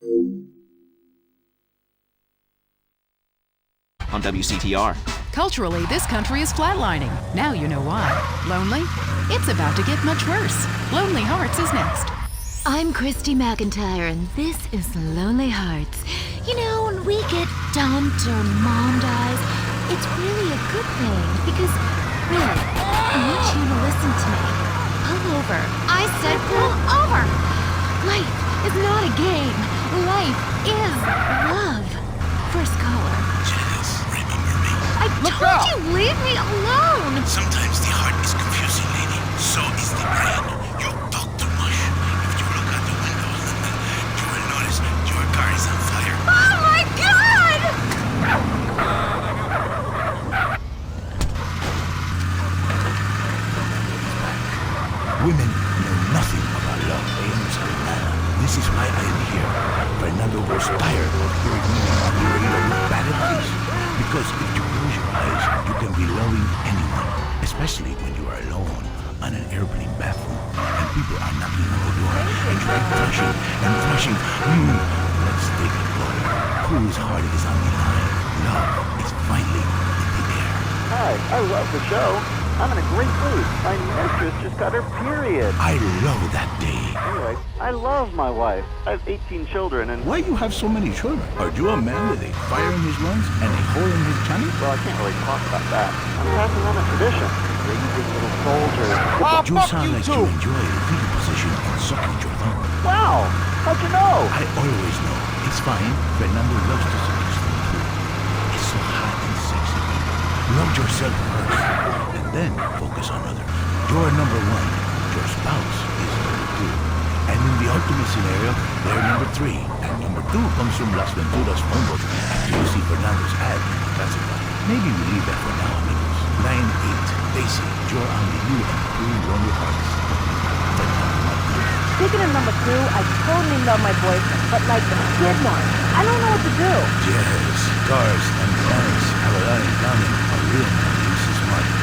On WCTR. Culturally, this country is flatlining. Now you know why. Lonely? It's about to get much worse. Lonely Hearts is next. I'm Christy McIntyre, and this is Lonely Hearts. You know, when we get dumped or mom dies, it's really a good thing because, really, I want you to listen to me. Pull over. I said pull over! Life is not a game. Life is love. First caller. Janice, remember me? I told you, leave me alone! Sometimes the heart is confusing, lady. So is the brain. You talk too much. If you look out the window, you will notice your car is on fire. Oh my God! Women know nothing about love. They understand nada. This is why I am here. Fernando grows tired of hearing women on the radio look bad at things. Because if you close your eyes, you can be loving anyone, especially when you are alone on an airplane bathroom and people are knocking on the door and you keep flushing and flushing. Let's take it water. Whose heart is on the line? Love is finally in the air. Hi, I love the show. I'm in a great mood. My mistress just got her period. I love that day. Anyway, I love my wife. I have 18 children and... Why you have so many children? Are you a man with a fire in his lungs and a hole in his tummy? Well, I can't really talk about that. I'm passing on a tradition. Raising little soldiers. You sound like you enjoy the fetal position and sucking your thumb. Wow! How'd you know? I always know. It's fine. Fernando loves to suck his thumb too. It's so hot and sexy. Love yourself first. Then focus on others. You're number one. Your spouse is number two. And in the ultimate scenario, they're number three. And number two comes from Las Venturas phone book after you see Fernando's ad in the classified. Maybe we leave that for now, amigos. 9-8. Daisy, you're on the new and two Lonely Hearts. Speaking of number two, I totally love my boyfriend, but like the kid one, I don't know what to do. Yes, cars and planets have a lot in common. A real man uses money.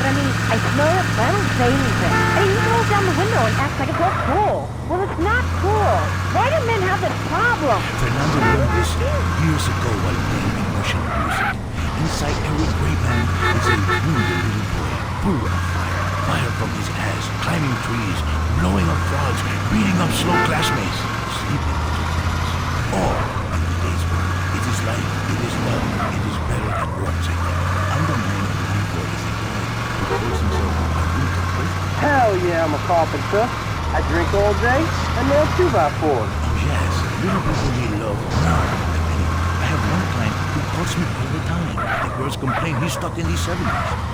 But I mean, I smell it, but I don't say anything. And he rolls down the window and acts like it's all cool. Well, it's not cool. Why do men have this problem? Fernando learned this years ago while playing emotional music. Inside every great man is a wounded little boy, full of fire. Fire from his ass, climbing trees, blowing up frogs, beating up slow classmates, sleeping with your friends. Or, in today's world, it is life, it is love, it is better than words, I think. I'm the man of the boy is the boy who calls himself a winter boy. Hell yeah, I'm a carpenter. I drink all day and nail 2x4s. Oh yes, little people need love more than anyone. I have one client who calls me all the time. The girls complain he's stuck in the 70s.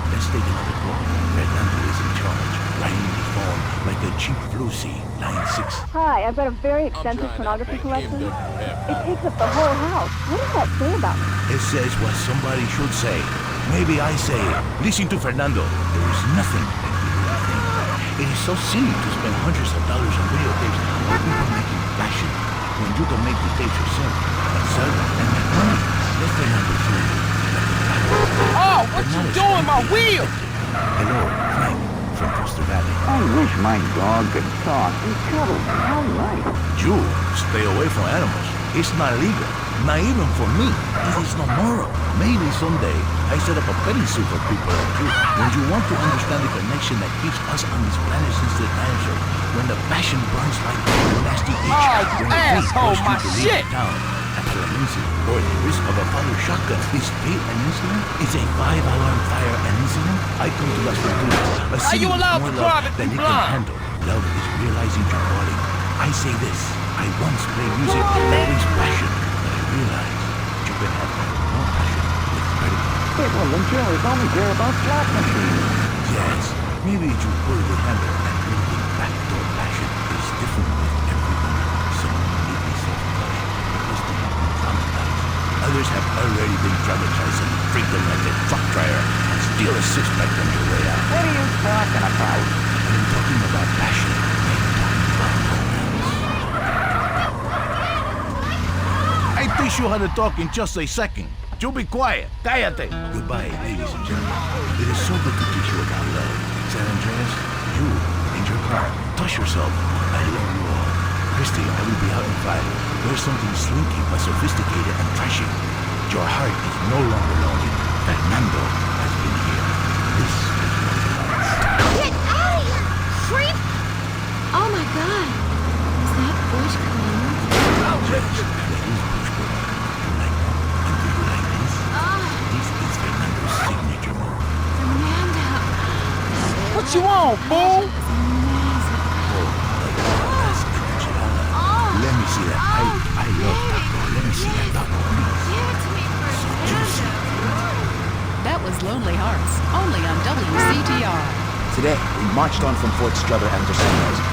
Let's take another call. Fernando is in charge, riding the phone like a cheap Lucy, line 6. Hi, I've got a very extensive pornography collection. It takes up the whole house. What does that say about me? It says what somebody should say. Maybe I say, listen to Fernando. There is nothing like you really think. It is so silly to spend hundreds of dollars on videotapes on people making fashion when you can make the tapes yourself and sell them and make money. Let Fernando show you. Oh, what you doing, my wheel? Hello, Frank from Foster Valley. I wish my dog could talk and cuddle. How nice. You stay away from animals. It's not legal. Not even for me. It is not moral. Maybe someday I set up a petting zoo for people like you. When you want to understand the connection that keeps us on this planet since the dinosaurs, when the passion burns like a nasty itch, Oh, you when the fate asshole, forces my you to leave shit! town after an incident, or the risk of a father shotgun. Is fate an incident? Is a 5-alarm fire an incident? I come to Las Venturas, a city you with allowed more to love drive it than through it can blind? handle. Love is realizing your calling. I say this. I once played music, always passion, but I realized you can have more passion with credit card. It wasn't yours. Only care about slot machines. Yes, maybe you pull the handle and bring the backdoor passion. It's different with every woman. Some need be self-touched because they have been traumatized. Others have already been traumatized and freak them like a truck dryer and steal a six-pack on your way out. What are you talking about? I'm talking about passion. I'm talking about romance. I teach you how to talk in just a second. You be quiet. Cállate. Goodbye, ladies and gentlemen. It is so good to teach you about love. San Andreas, you in your car. Touch yourself. I love you all. Christy, I will be out in 5. There's something slinky but sophisticated and trashy. Your heart is no longer lonely. Fernando has been here. This is Get out of here, creep! Oh my god. Is that bush clean? that is Bushwood. You like that? And do you like this? This is Fernando's signature move. Fernando. What you want, fool? Let me see that. I love taco. Let me see that taco, please. Give it to me, Juicy. That was Lonely Hearts, only on WCTR. Today, we marched on from Fort Strother and Dos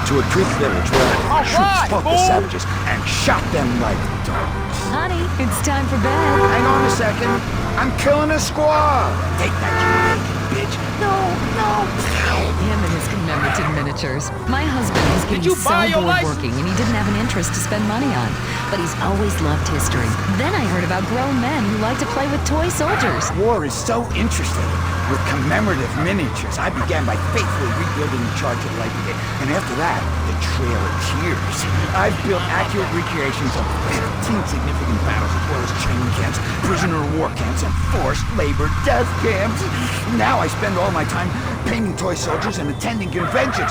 to a Creek village where our troops fought the savages and shot them like dogs. Honey, it's time for bed. Hang on a second. I'm killing a squaw. Take that, you naked bitch. No. Him and his commemorative miniatures. My husband was Did getting you so buy your bored license? working and he didn't have an interest to spend money on. But he's always loved history. Then I heard about grown men who like to play with toy soldiers. War is so interesting. With commemorative miniatures, I began by faithfully rebuilding the charge of life again. And after that, the Trail of Tears. I've built accurate recreations of 15 significant battles, as well as training camps, prisoner of war camps, and forced labor death camps. Now I spend all my time painting toy soldiers and attending conventions.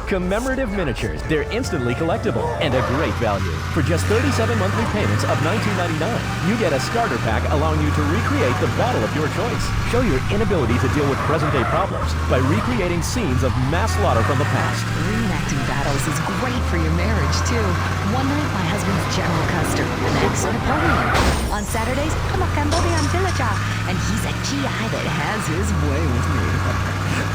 Commemorative miniatures. They're instantly collectible and a great value. For just 37 monthly payments of $19.99, you get a starter pack allowing you to recreate the battle of your choice. Show your inability to deal with present-day problems by recreating scenes of mass slaughter from the past. Reenacting battles is great for your marriage, too. One night, my husband's General Custer, the next Napoleon. On Saturdays, I'm a Cambodian villager, and he's a GI that has his way with me.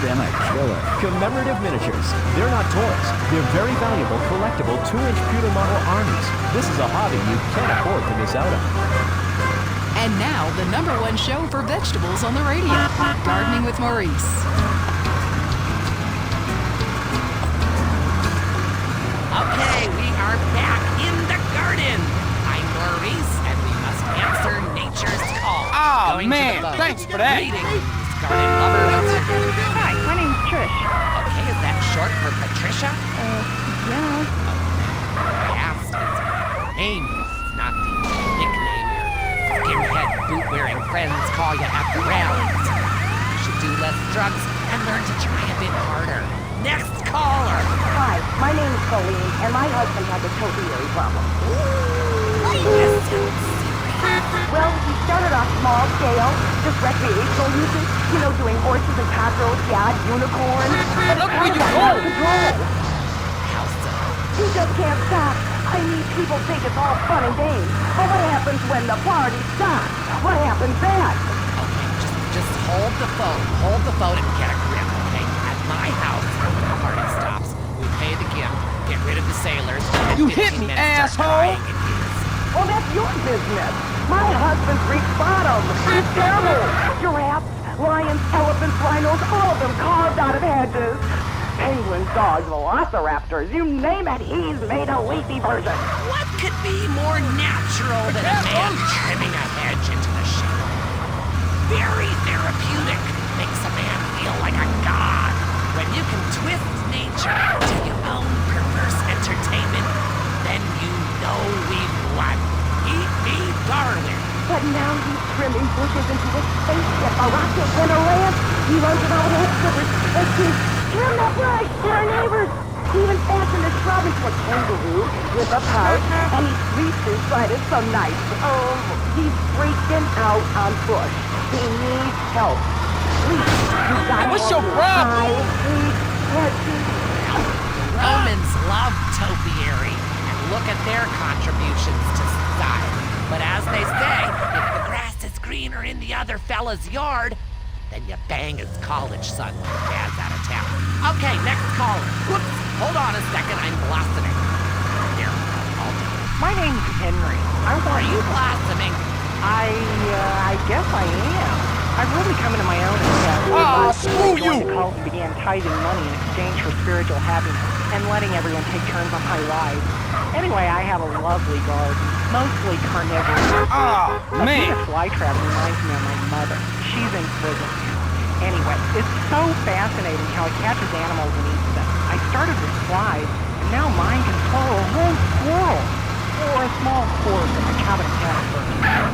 Then I kill her. Commemorative miniatures. They're not toys. They're very valuable, collectible 2-inch pewter model armies. This is a hobby you can't afford to miss out on. And now, the #1 show for vegetables on the radio, Gardening with Maurice. Okay, we are back in the garden. I'm Maurice, and we must answer nature's call. Oh, Going man, to the phone. thanks for that. Greetings, garden lover. What's your name? Hi, my name's Trish. Okay, is that short for Patricia? Yeah. I asked, it's name, not the nickname your skinhead boot-wearing friends call you at the rallies. You should do less drugs and learn to try a bit harder. Next caller. Hi, my name's Colleen, and my husband has a topiary problem. This sounds serious. Well, he started off small scale, just recreational usage, doing horses and cockerels, yeah, unicorns. But Look where you got go. out of control. How so? He just can't stop. I mean, people think it's all fun and games. But what happens when the party stops? What happens then? Okay, just hold the phone. Hold the phone and get a grip, okay? At my house, when the party stops, we pay the gift, get rid of the sailors. and You 15 hit me, minutes start asshole! crying in his. Well, that's your business. My husband's reached bottom. He's terrible. Giraffes, lions, elephants, rhinos, all of them carved out of hedges. Penguins, dogs, velociraptors, you name it, he's made a leafy version. What could be more natural than a man trimming a hedge into the shadow? Very therapeutic. Makes a man feel like a god. When you can twist nature to your own perverse entertainment, then you know we've won. Eat me, Darwin. But now he's trimming bushes into a spaceship, a rocket, and a lamp. He runs around with head clippers and screams, "Trim that brush for our neighbors!" He even fashioned a shrub into a kangaroo with a pouch, and he sleeps inside it some nights. Oh, he's freaking out on Bush. He needs help. Please, you gotta What's help your him. problem? Romans love topiary and look at their contributions to society. But as they say, if the grass is greener in the other fella's yard, then you bang his college son when dad's out of town. Okay, next caller. Whoops, hold on a second, I'm blossoming. Here, I'll do it. My name's Henry. Are you blossoming? I guess I am. I've really come into my own in the past. Aw, screw I joined you. the cult and began tithing money in exchange for spiritual happiness and letting everyone take turns on my wives. Anyway, I have a lovely garden, mostly carnivorous. Oh, A man. Venus flytrap reminds me of my mother. She's in prison. Anyway, it's so fascinating how it catches animals and eats them. I started with flies, and now mine can swallow a whole squirrel. Or a small horse in a cabin casper.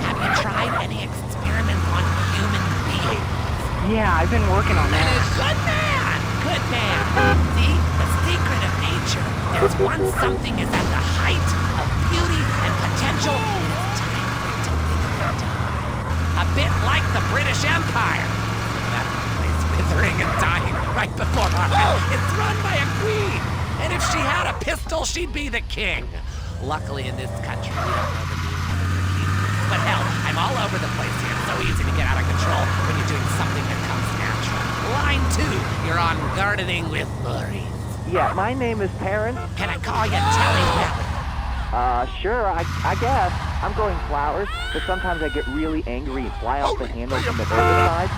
Have you tried any experiments on human beings? Yeah, I've been working on that. Good man! Good man! See, the secret of nature is once something is at the height of beauty and potential, it's time for it to wither and die. A bit like the British Empire. That place withering and dying right before our eyes. It's run by a queen, and if she had a pistol, she'd be the king. Luckily, in this country, we don't know the name of their kingdoms. But hell, I'm all over the place here. It's so easy to get out of control when you're doing something that comes natural. Line 2, you're on Gardening with Maurice. Yeah, my name is Terrence. Can I call you Telly Belly? Sure, I guess. I'm growing flowers, but sometimes I get really angry and fly off the handle from the herbicide.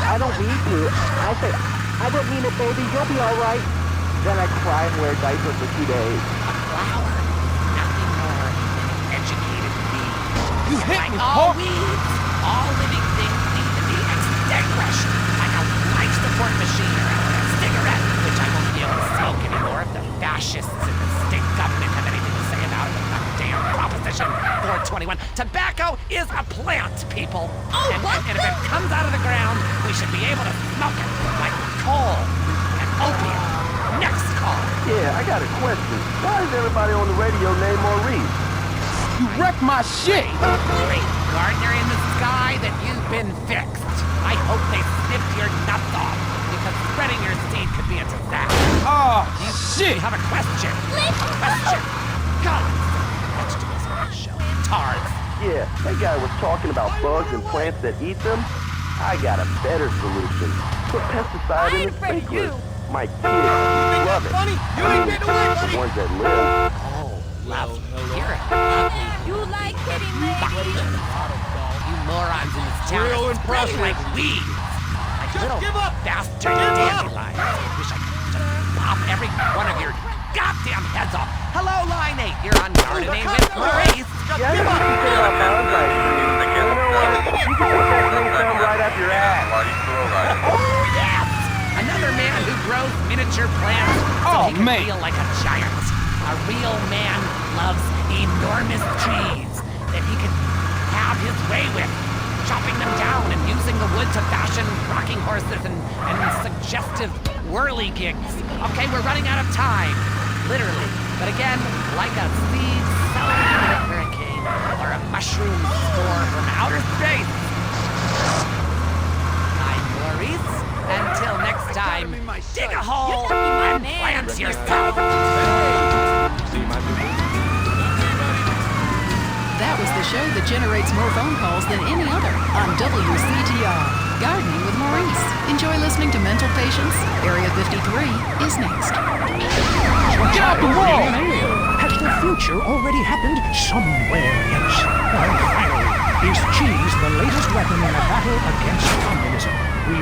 I don't mean to. I say, I don't mean it, baby. You'll be all right. Then I cry and wear diapers for 2 days. Flower? Nothing more than educated weeds. You hit like me, all Pop. weeds, all living things need to be extinguished. Like a life support machine or a cigarette, which I won't be able to smoke anymore if the fascists in the state government have anything to say about it. The damn Proposition 421. Tobacco is a plant, people. And if it comes out of the ground, we should be able to smoke it like coal and opium. Next call. Yeah, I got a question. Why is everybody on the radio named Maurice? You wrecked my shit! Great gardener in the sky that you've been fixed. I hope they snipped your nuts off, because spreading your seed could be a disaster. Oh, You shit! have a question. A question. God, vegetables on the show. Tards. Yeah, that guy was talking about bugs and plants that eat them. I got a better solution. Put pesticide in the sprinklers. My kids love it. Funny, you ain't getting away, The buddy! ones that live. Oh, lovely. You're a lovely. You like hitting ladies? You morons in this town Real are spreading impressive. like weeds. Like Just little give up. bastard Give up. dandelions. I wish I could just pop every one of your goddamn heads off. Hello, Line 8. You're on Gardening with Maurice. Yeah, I know what you said about Valentine's Day. You know what? You can put that green thumb right up your ass. Oh, yes! Another man who grows miniature plants so Oh, he can man. feel like a giant. A real man loves enormous trees that he can have his way with, chopping them down and using the wood to fashion rocking horses and suggestive whirligigs. Okay, we're running out of time. Literally. But again, like a seed sown in a hurricane or a mushroom spore from outer space. I'm Maurice. Until next time, dig a hole and plant yourself. That was the show that generates more phone calls than any other on WCTR. Gardening with Maurice. Enjoy listening to Mental Patients. Area 53 is next. Get out the wall! Has the future already happened somewhere else? And finally, is cheese the latest weapon in a battle against communism? We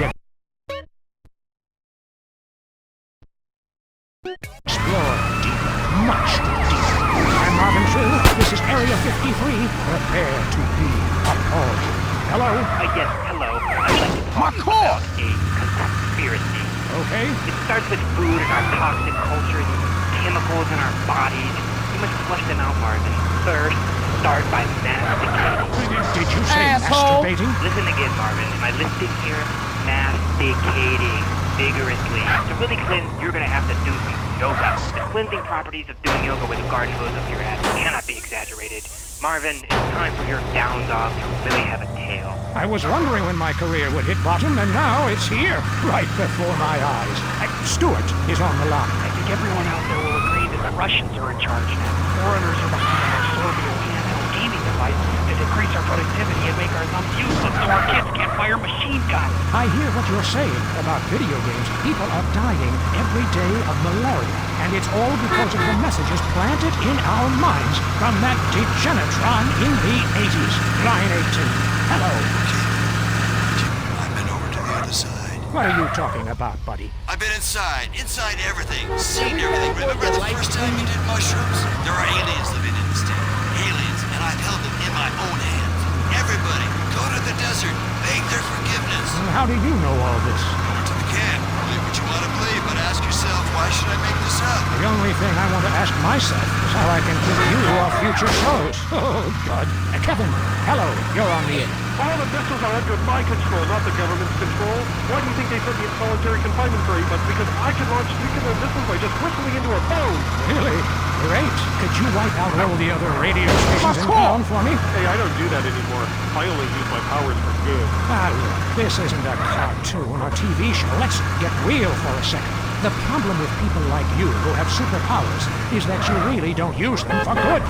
explore deeper, much deeper. I'm Marvin True. This is Area 53. Prepare to be appalled. Hello? Yes, hello. I'd like to talk about a conspiracy. Okay. It starts with food and our toxic culture, these chemicals in our bodies. You must flush them out, Marvin. First, start by masticating. Did you say Asshole. masturbating? Listen again, Marvin. Am I listening here? Masticating vigorously. To really cleanse, you're going to have to do some yoga. The cleansing properties of doing yoga with a garden hose up your ass cannot be exaggerated. Marvin, it's time for your down dog to really have a tail. I was wondering when my career would hit bottom, and now it's here, right before my eyes. Stuart is on the line. I think everyone out there will agree that the Russians are in charge now. Foreigners are behind our Soviet handheld gaming devices to decrease our productivity and make our thumbs useless so our kids can't fire machine guns. I hear what you're saying about video games. People are dying every day of malaria, and it's all because of the messages planted in our minds from that degenitron in the 80s. Line 18. Hello. I've been over to the other side. What are you talking about, buddy? I've been inside everything, seen everything. Remember the first time you did mushrooms? There are aliens living in the state. Aliens, and I've held them in my own hands. Everybody, go to the desert, beg their forgiveness. How do you know all this? Over to the camp. Believe what you want to believe, but ask yourself, why should I make this up? The only thing I want to ask myself is how I can keep you off future shows. Oh, God. Kevin, hello. You're on the air. All the missiles are under my control, not the government's control. Why do you think they put me in solitary confinement for 8 months? Because I can launch nuclear missiles by just whistling into a phone. Really? Great. Could you wipe out all the other radio stations in town for me? Hey, I don't do that anymore. I only use my powers for good. Ah, look, this isn't a cartoon or TV show. Let's get real for a second. The problem with people like you who have superpowers is that you really don't use them for good.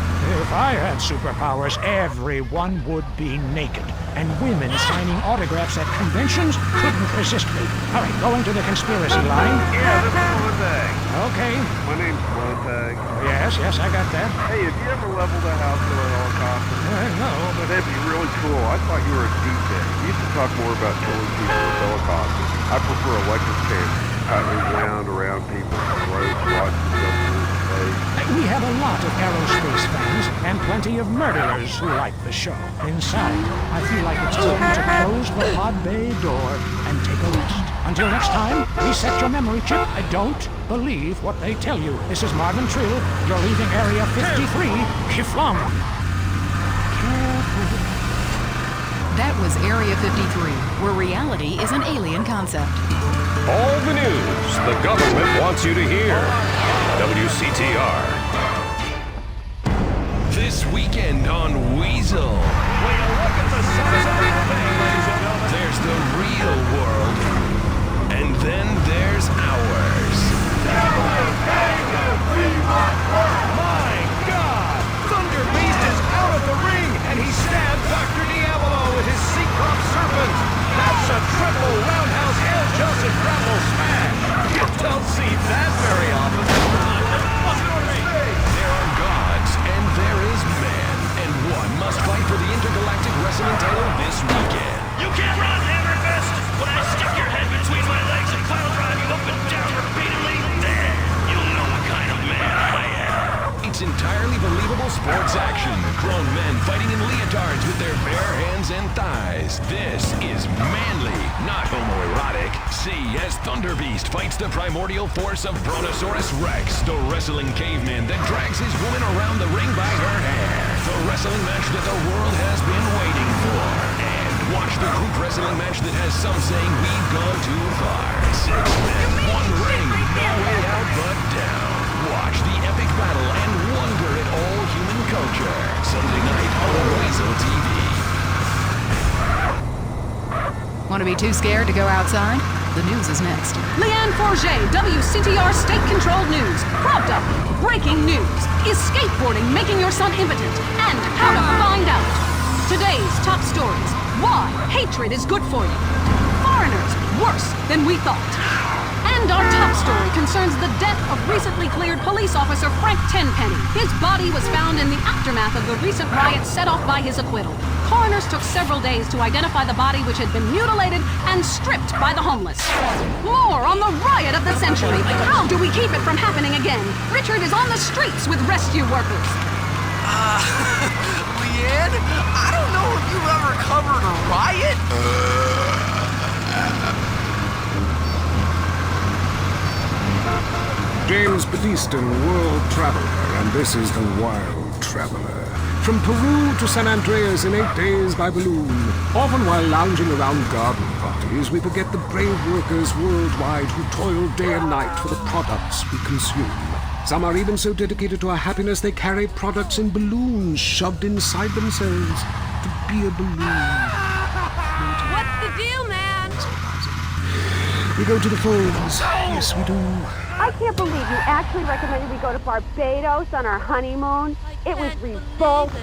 If I had superpowers, everyone would be naked. And women signing autographs at conventions couldn't resist me. All right, going to the conspiracy line. Yeah, this is Montag. Okay. My name's Montag. Yes, I got that. Hey, have you ever leveled a house with a helicopter? No, but that'd be really cool. I thought you were a D-Tech. You used to talk more about killing people with helicopters. I prefer electric cameras. I wound around people on the roads, watching them go through space. we have a lot of aerospace fans and plenty of murderers who like the show. Inside, I feel like it's time to close the pod bay door and take a rest. Until next time, reset your memory chip. I don't believe what they tell you. This is Marvin Trill. You're leaving Area 53. Kiflam. That was Area 53, where reality is an alien concept. All the news the government wants you to hear. WCTR. This weekend on Weasel. When you look at the size of that thing, ladies and gentlemen, there's the real world. And then there's ours. My God! Thunder Beast is out of the ring, and he stabbed Dr. Diabolo with his Seacrop serpent. That's a triple roundhouse El Johnson grapple smash. You don't see that very often. There are gods, and there is man, and one must fight for the intergalactic wrestling title this weekend. You can't run, Hammerfist! When I stick your head between my legs and pile drive you up and down repeatedly, then you'll know what kind of man I am. It's entirely believable sports action. Grown men fighting in leotards with their bare hands and thighs. This is manly, not homoerotic. See as Thunder Beast fights the primordial force of Brontosaurus Rex, the wrestling caveman that drags his woman around the ring by her hair. The wrestling match that the world has been waiting for. And watch the group wrestling match that has some saying we've gone too far. 6 men, 1 ring, no way out but down. Watch the epic battle and wonder at all human culture. Sunday night on Weasel TV. Want to be too scared to go outside? The news is next. Leanne Forget, WCTR state-controlled news. Propped up, breaking news. Is skateboarding making your son impotent? And how to find out. Today's top stories. Why hatred is good for you. Foreigners worse than we thought. And our top story concerns the death of recently cleared police officer Frank Tenpenny. His body was found in the aftermath of the recent riot set off by his acquittal. Coroners took several days to identify the body, which had been mutilated and stripped by the homeless. More on the riot of the century. How do we keep it from happening again? Richard is on the streets with rescue workers. Leanne, I don't know if you've ever covered a riot. James Batiston, world traveler, and this is the Wild Traveler. From Peru to San Andreas in 8 days by balloon. Often while lounging around garden parties, we forget the brave workers worldwide who toil day and night for the products we consume. Some are even so dedicated to our happiness they carry products in balloons shoved inside themselves to be a balloon. What's the deal, man? We go to the phones. Yes, we do. I can't believe you actually recommended we go to Barbados on our honeymoon. It was revolting.